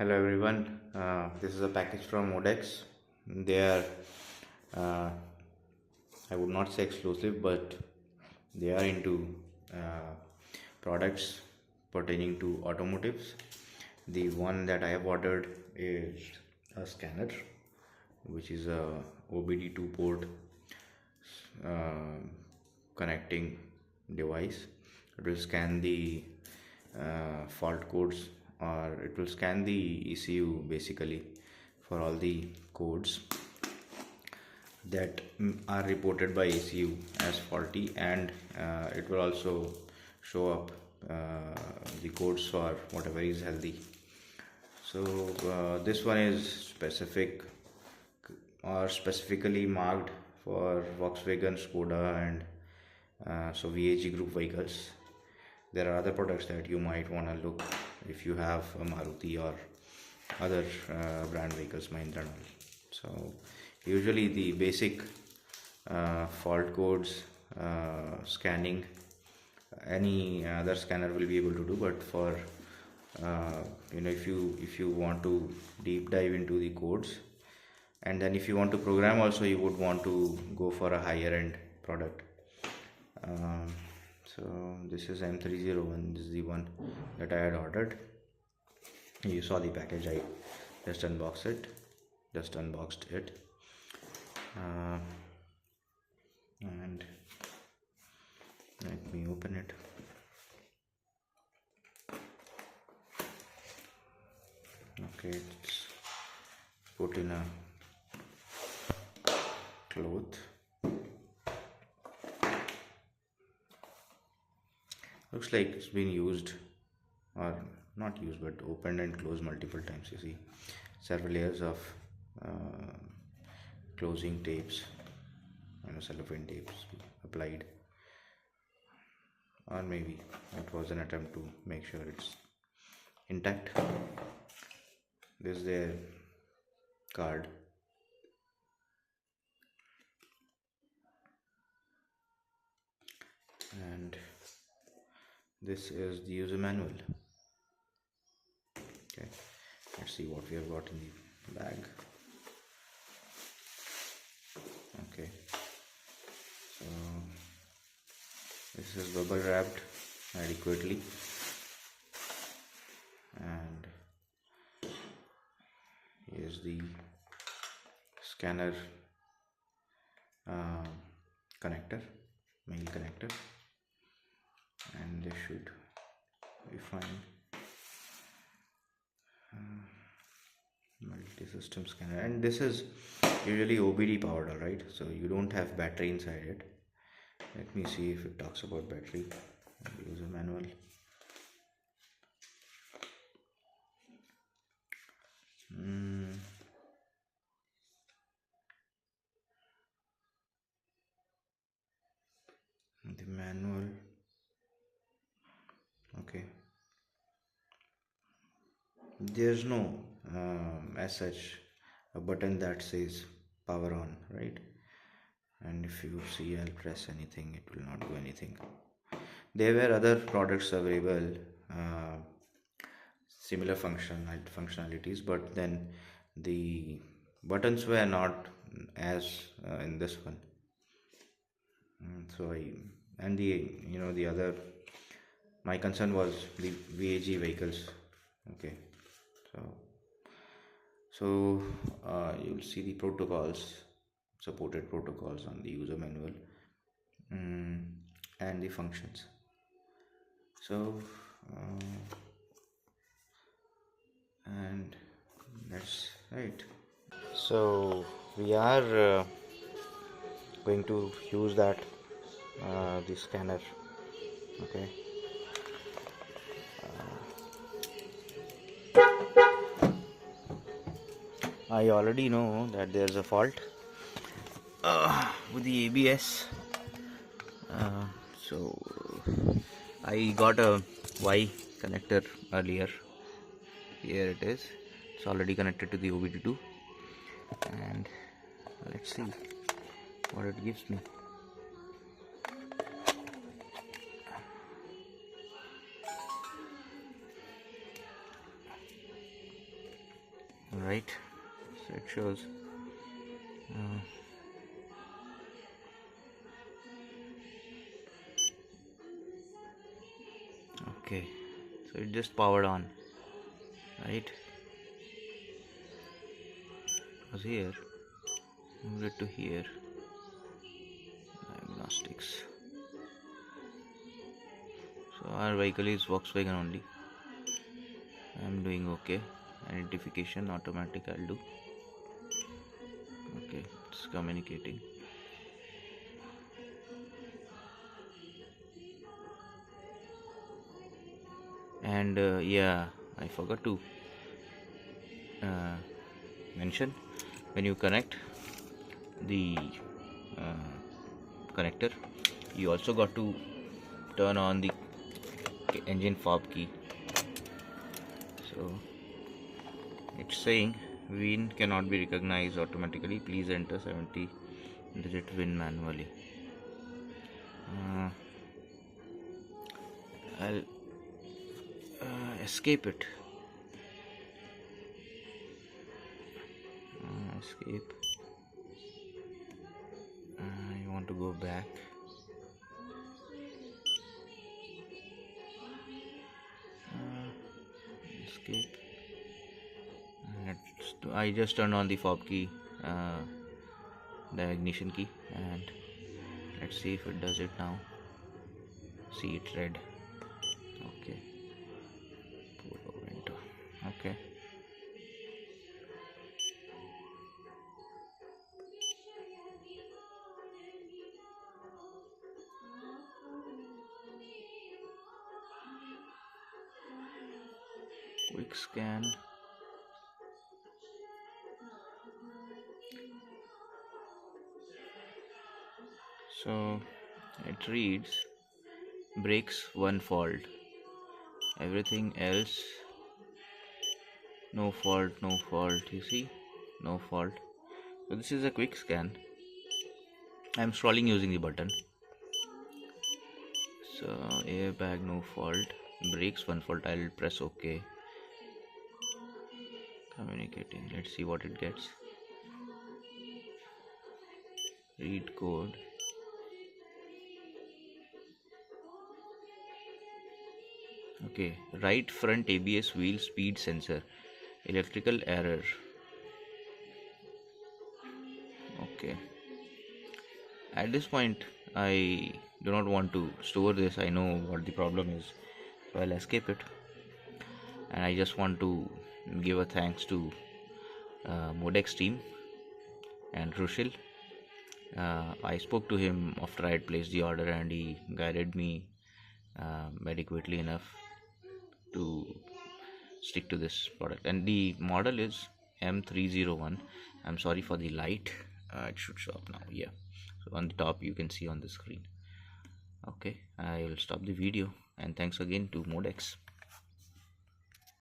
Hello everyone, this is a package from Modaxe. They are, I would not say exclusive, but they are into products pertaining to automotives. The one that I have ordered is a scanner, which is a OBD2 port uh, connecting device. It will scan the fault codes, or it will scan the ECU basically for all the codes that are reported by ECU as faulty, and it will also show up the codes for whatever is healthy. So this one is specifically marked for Volkswagen, Skoda, and so VAG group vehicles. There are other products that you might want to look if you have a Maruti or other brand vehicles, Mahindra and all. So usually the basic fault codes scanning, any other scanner will be able to do, but for if you want to deep dive into the codes, and then if you want to program also, you would want to go for a higher end product. So this is M301. This is the one that I had ordered. You saw the package. I just unboxed it. And let me open it. Okay, it's put in a cloth. Looks like it's been used, or not used, but opened and closed multiple times. You see several layers of closing tapes, cellophane tapes applied, or maybe it was an attempt to make sure it's intact. This is their card. And this is the user manual. Okay, let's see what we have got in the bag. Okay, so this is bubble wrapped adequately, and here's the scanner connector, main connector, and this should be fine. Multi-system scanner, and this is usually OBD powered, alright, so you don't have battery inside it. Let me see if it talks about battery. User manual. The manual. Okay, there's no as such a button that says power on, right? And if you see, I'll press anything, it will not do anything. There were other products available, similar functionalities, but then the buttons were not as in this one. So the other, my concern was the VAG vehicles. Okay, so you'll see the supported protocols on the user manual, and the functions. So and that's right. So we are going to use the scanner. Okay, I already know that there's a fault with the ABS. So I got a Y connector earlier. Here it is. It's already connected to the OBD2, and let's see what it gives me. right? So it shows okay, so it just powered on, right? It was here, move it to here, diagnostics. So our vehicle is Volkswagen only. I'm doing okay. Identification automatic I'll do. Okay, it's communicating. And yeah, I forgot to uh, mention, when you connect the connector, you also got to turn on the engine fob key. So it's saying VIN cannot be recognized automatically, please enter 70 digit VIN manually. I'll escape it. Escape. I want to go back. Escape. I just turned on the fob key, the ignition key, and let's see if it does it now. See, it's red. Okay. Polo window. Okay. Quick scan. So it reads brakes one fault, everything else no fault, no fault. You see, no fault. So this is a quick scan. I'm scrolling using the button. So airbag no fault, brakes one fault. I'll press OK. Communicating. Let's see what it gets. Read code. Okay, right front ABS wheel speed sensor, electrical error. Okay, at this point I do not want to store this. I know what the problem is, so I'll escape it. And I just want to give a thanks to Modaxe team and Rushil. I spoke to him after I had placed the order, and he guided me adequately enough to stick to this product. And the model is M301. I'm sorry for the light. It should show up now. Yeah, so on the top you can see on the screen. Okay, I will stop the video, and thanks again to Modaxe.